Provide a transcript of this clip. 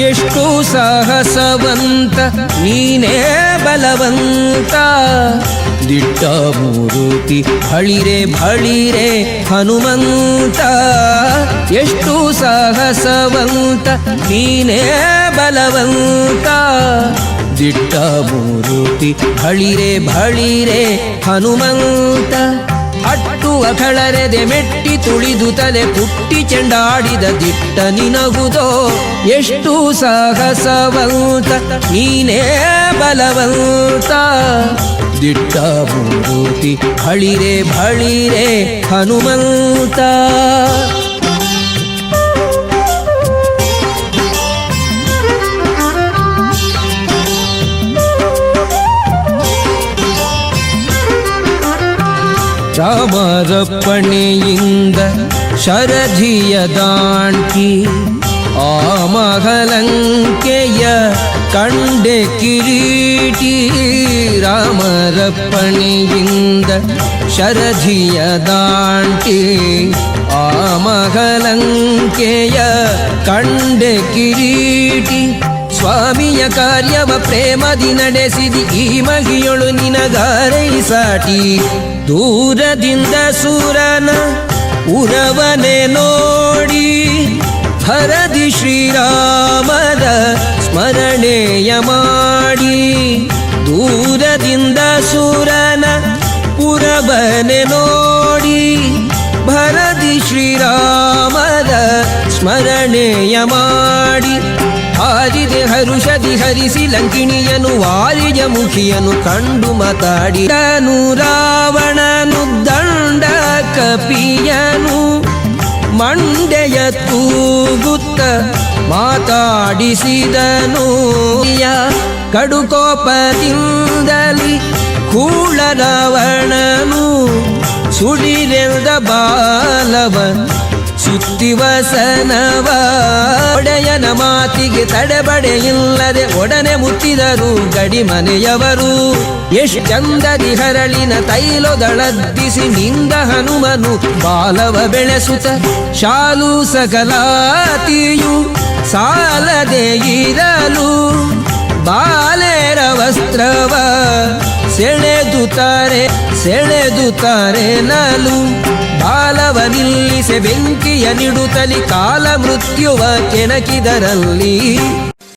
ಎಷ್ಟು ಸಾಹಸವಂತ ನೀನೇ ಬಲವಂತ. ದಿಟ್ಟ ಮೂರುತಿ ಭಳಿರೆ ಭಳಿರೆ ಹನುಮಂತ. ಎಷ್ಟು ಸಾಹಸವಂತ ನೀನೇ ಬಲವಂತ. ದಿಟ್ಟ ಮೂರುತಿ ಭಳಿರೆ ಭಳಿರೆ ಹನುಮಂತ. ಅಟ್ಟು ಅಖಳರೆದೆ ಮೆಟ್ಟಿ ತುಳಿದು ತಲೆ ಪುಟ್ಟಿ ಚೆಂಡಾಡಿದ ದಿಟ್ಟ ನಿನಗುದೋ. ಎಷ್ಟು ಸಾಹಸವಂತ ನೀನೇ ಬಲವಂತ. ದಿಟ್ಟ ಮೂರುತಿ ಭಳಿರೆ ಭಳಿರೆ ಹನುಮಂತ. ರಾಮರಪ್ಪಣೆಯಿಂದ ಶರಧಿಯ ದಾಂಟಿ ಆ ಮಹಲಂಕೆಯ ಕಂಡೆ ಕಿರೀಟಿ. ರಾಮರಪ್ಪಣೆಯಿಂದ ಶರಧಿಯ ದಾಂಟಿ ಆ ಮಹಲಂಕೆಯ ಕಂಡೆ ಕಿರೀಟಿ. ಸ್ವಾಮಿಯ ಕಾರ್ಯವ ಪ್ರೇಮದಿ ನಡೆಸಿದಿ ಈ ಮಗಿಯೊಳು ನಿನಗಾರೈಸಾಟಿ. ದೂರದಿಂದ ಸುರನ ಉರವನೆ ನೋಡಿ ಹರದಿ ಶ್ರೀರಾಮದ ಸ್ಮರಣೆಯ ಮಾಡಿ. ದೂರದಿಂದ ಸುರನ ಉರವನೆ ನೋಡಿ ಭರದಿ ಶ್ರೀರಾಮದ ಸ್ಮರಣೆಯ ಮಾಡಿ. ಹಾರಿದೆ ಹರುಷದಿ ಹರಿಸಿ ಲಂಕಿಣಿಯನು ವಾರಿಯ ಮುಖಿಯನು ಕಂಡು ಮಾತಾಡಿದನು. ರಾವಣನು ದಂಡ ಕಪಿಯನು ಮಂಡೆಯ ತೂಗುತ್ತ ಮಾತಾಡಿಸಿದನು. ಕಡುಕೋಪದಿಂದಲಿ ಕೂಳ ರಾವಣನು ಸುಡಿರೆಲ್ದ ಬಾಲವ ಸುತ್ತಿವಸನವ. ಒಡೆಯನ ಮಾತಿಗೆ ತಡೆಬಡೆಯಿಲ್ಲದೆ ಒಡನೆ ಮುತ್ತಿದರು ಗಡಿ ಮನೆಯವರು. ಎಷ್ಟಂದದಿ ಹರಳಿನ ತೈಲೊದಳದ್ದಿಸಿ ನಿಂದ ಹನುಮನು ಬಾಲವ ಬೆಳೆಸುತ್ತ. ಶಾಲು ಸಕಲಾತಿಯು ಸಾಲದೆ ಇರಲು ಬಾಲೆರ ವಸ್ತ್ರವ ಸೆಳೆದುತ್ತಾರೆ ನಲು. ಬಾಲವ ನಿಲ್ಲಿಸೆ ಬೆಂಕಿಯ ನಿಡುತ್ತಲಿ ಕಾಲ ಮೃತ್ಯುವ ಕೆಣಕಿದರಲ್ಲಿ.